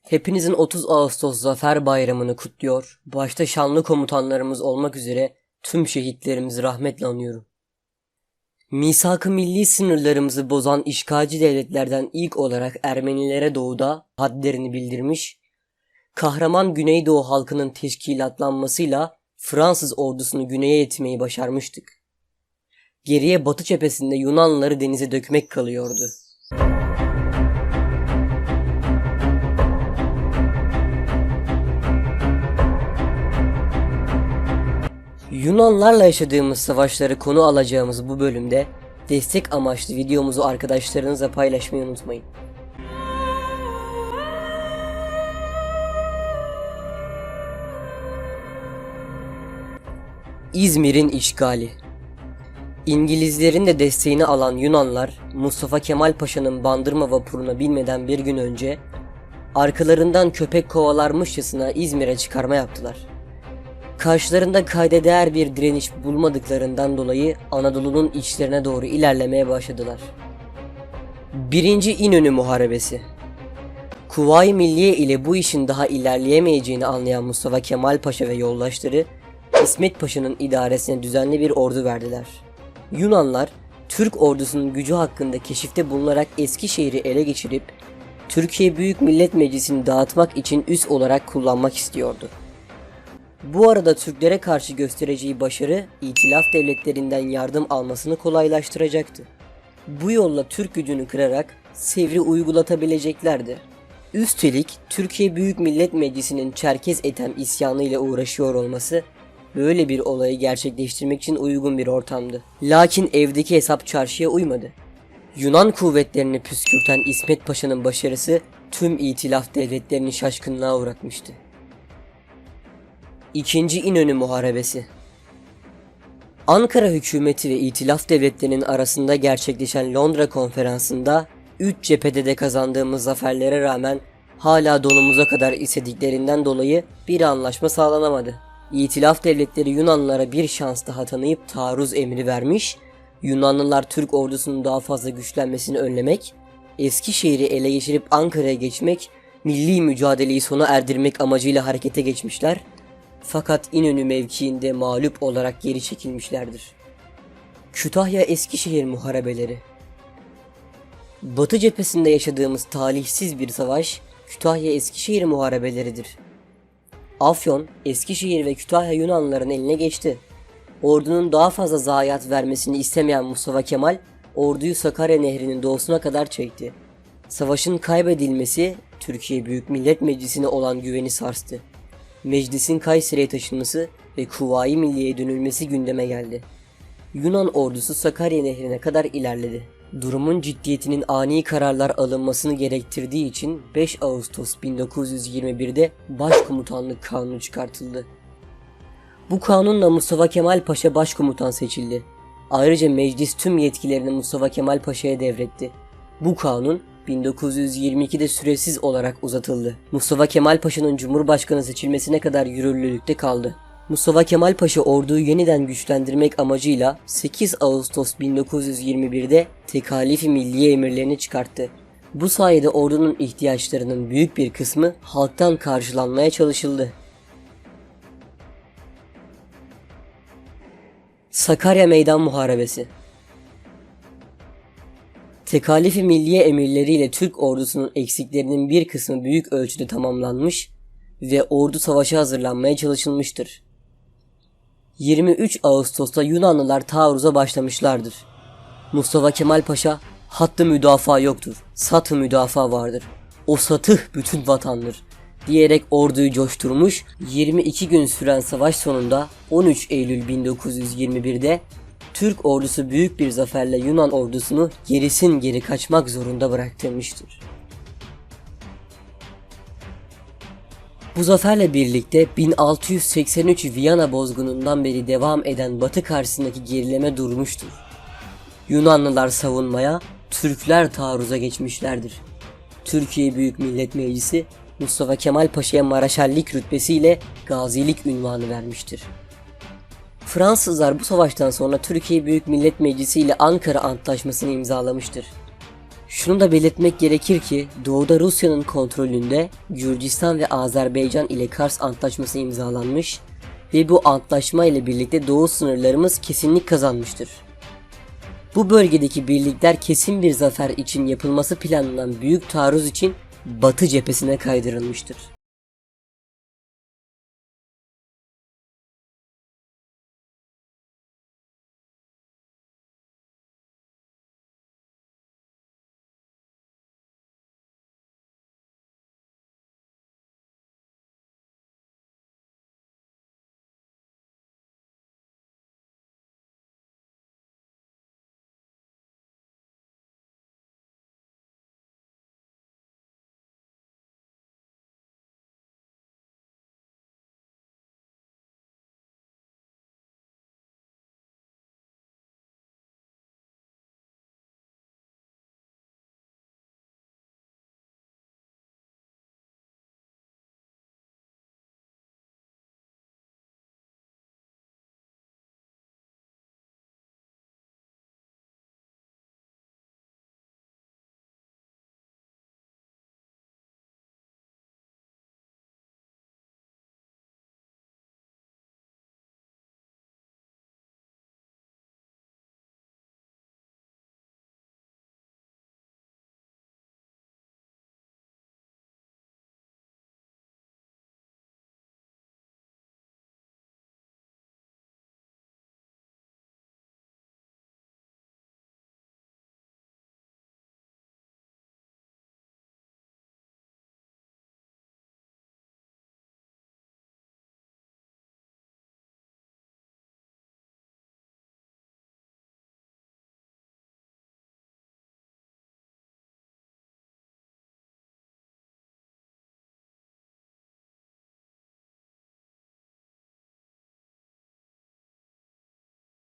Hepinizin 30 Ağustos Zafer Bayramı'nı kutluyor, başta şanlı komutanlarımız olmak üzere tüm şehitlerimizi rahmetle anıyorum. Misak-ı milli sınırlarımızı bozan işgalci devletlerden ilk olarak Ermenilere doğuda hadlerini bildirmiş, kahraman Güneydoğu halkının teşkilatlanmasıyla Fransız ordusunu güneye itmeyi başarmıştık. Geriye Batı cephesinde Yunanlıları denize dökmek kalıyordu. Yunanlarla yaşadığımız savaşları konu alacağımız bu bölümde destek amaçlı videomuzu arkadaşlarınızla paylaşmayı unutmayın. İzmir'in işgali. İngilizlerin de desteğini alan Yunanlar, Mustafa Kemal Paşa'nın Bandırma vapuruna binmeden bir gün önce arkalarından köpek kovalarmışçasına İzmir'e çıkarma yaptılar. Karşılarında kayda değer bir direniş bulmadıklarından dolayı Anadolu'nun içlerine doğru ilerlemeye başladılar. 1. İnönü Muharebesi. Kuvayi Milliye ile bu işin daha ilerleyemeyeceğini anlayan Mustafa Kemal Paşa ve yoldaşları İsmet Paşa'nın idaresine düzenli bir ordu verdiler. Yunanlar Türk ordusunun gücü hakkında keşifte bulunarak Eskişehir'i ele geçirip Türkiye Büyük Millet Meclisi'ni dağıtmak için üs olarak kullanmak istiyordu. Bu arada Türklere karşı göstereceği başarı İtilaf devletlerinden yardım almasını kolaylaştıracaktı. Bu yolla Türk gücünü kırarak Sevr'i uygulatabileceklerdi. Üstelik Türkiye Büyük Millet Meclisi'nin Çerkez Ethem isyanı ile uğraşıyor olması böyle bir olayı gerçekleştirmek için uygun bir ortamdı. Lakin evdeki hesap çarşıya uymadı. Yunan kuvvetlerini püskürten İsmet Paşa'nın başarısı tüm İtilaf devletlerini şaşkınlığa uğratmıştı. 2. İnönü Muharebesi. Ankara hükümeti ve İtilaf devletlerinin arasında gerçekleşen Londra konferansında 3 cephede de kazandığımız zaferlere rağmen hala donumuza kadar istediklerinden dolayı bir anlaşma sağlanamadı. İtilaf devletleri Yunanlılara bir şans daha tanıyıp taarruz emri vermiş, Yunanlılar Türk ordusunun daha fazla güçlenmesini önlemek, Eskişehir'i ele geçirip Ankara'ya geçmek, milli mücadeleyi sona erdirmek amacıyla harekete geçmişler. Fakat İnönü mevkiinde mağlup olarak geri çekilmişlerdir. Kütahya-Eskişehir Muharebeleri. Batı cephesinde yaşadığımız talihsiz bir savaş Kütahya-Eskişehir Muharebeleridir. Afyon, Eskişehir ve Kütahya Yunanlıların eline geçti. Ordunun daha fazla zayiat vermesini istemeyen Mustafa Kemal, orduyu Sakarya Nehri'nin doğusuna kadar çekti. Savaşın kaybedilmesi Türkiye Büyük Millet Meclisi'ne olan güveni sarstı. Meclisin Kayseri'ye taşınması ve Kuvayi Milliye'ye dönülmesi gündeme geldi. Yunan ordusu Sakarya Nehri'ne kadar ilerledi. Durumun ciddiyetinin ani kararlar alınmasını gerektirdiği için 5 Ağustos 1921'de Başkomutanlık Kanunu çıkartıldı. Bu kanunla Mustafa Kemal Paşa başkomutan seçildi. Ayrıca meclis tüm yetkilerini Mustafa Kemal Paşa'ya devretti. Bu kanun 1922'de süresiz olarak uzatıldı. Mustafa Kemal Paşa'nın Cumhurbaşkanı seçilmesine kadar yürürlülükte kaldı. Mustafa Kemal Paşa orduyu yeniden güçlendirmek amacıyla 8 Ağustos 1921'de Tekalifi Milliye emirlerini çıkarttı. Bu sayede ordunun ihtiyaçlarının büyük bir kısmı halktan karşılanmaya çalışıldı. Sakarya Meydan Muharebesi. Tekalifi Milliye emirleriyle Türk ordusunun eksiklerinin bir kısmı büyük ölçüde tamamlanmış ve ordu savaşa hazırlanmaya çalışılmıştır. 23 Ağustos'ta Yunanlılar taarruza başlamışlardır. Mustafa Kemal Paşa, hattı müdafaa yoktur, satı müdafaa vardır. O satıh bütün vatandır diyerek orduyu coşturmuş, 22 gün süren savaş sonunda 13 Eylül 1921'de Türk ordusu büyük bir zaferle Yunan ordusunu gerisin geri kaçmak zorunda bıraktırmıştır. Bu zaferle birlikte 1683 Viyana bozgunundan beri devam eden Batı karşısındaki gerileme durmuştur. Yunanlılar savunmaya, Türkler taarruza geçmişlerdir. Türkiye Büyük Millet Meclisi Mustafa Kemal Paşa'ya Maraşallik rütbesiyle gazilik unvanı vermiştir. Fransızlar bu savaştan sonra Türkiye Büyük Millet Meclisi ile Ankara Antlaşması'nı imzalamıştır. Şunu da belirtmek gerekir ki doğuda Rusya'nın kontrolünde Gürcistan ve Azerbaycan ile Kars Antlaşması imzalanmış ve bu antlaşma ile birlikte doğu sınırlarımız kesinlik kazanmıştır. Bu bölgedeki birlikler kesin bir zafer için yapılması planlanan büyük taarruz için Batı cephesine kaydırılmıştır.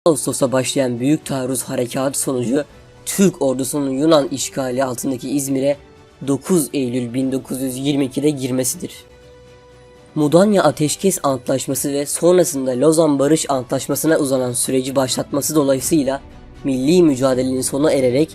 Ağustos'ta başlayan büyük taarruz harekatı sonucu Türk ordusunun Yunan işgali altındaki İzmir'e 9 Eylül 1922'de girmesidir. Mudanya Ateşkes Antlaşması ve sonrasında Lozan Barış Antlaşması'na uzanan süreci başlatması dolayısıyla milli mücadelenin sona ererek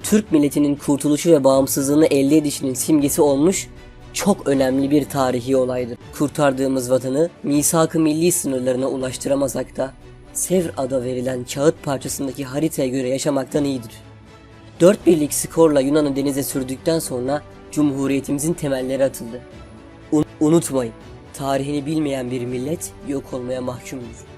Türk milletinin kurtuluşu ve bağımsızlığını elde edişinin simgesi olmuş çok önemli bir tarihi olaydır. Kurtardığımız vatanı misak-ı milli sınırlarına ulaştıramasak da Sevr ada verilen kağıt parçasındaki haritaya göre yaşamaktan iyidir. 4-1'lik skorla Yunan'ı denize sürdükten sonra Cumhuriyetimizin temelleri atıldı. Unutmayın, tarihini bilmeyen bir millet yok olmaya mahkumdur.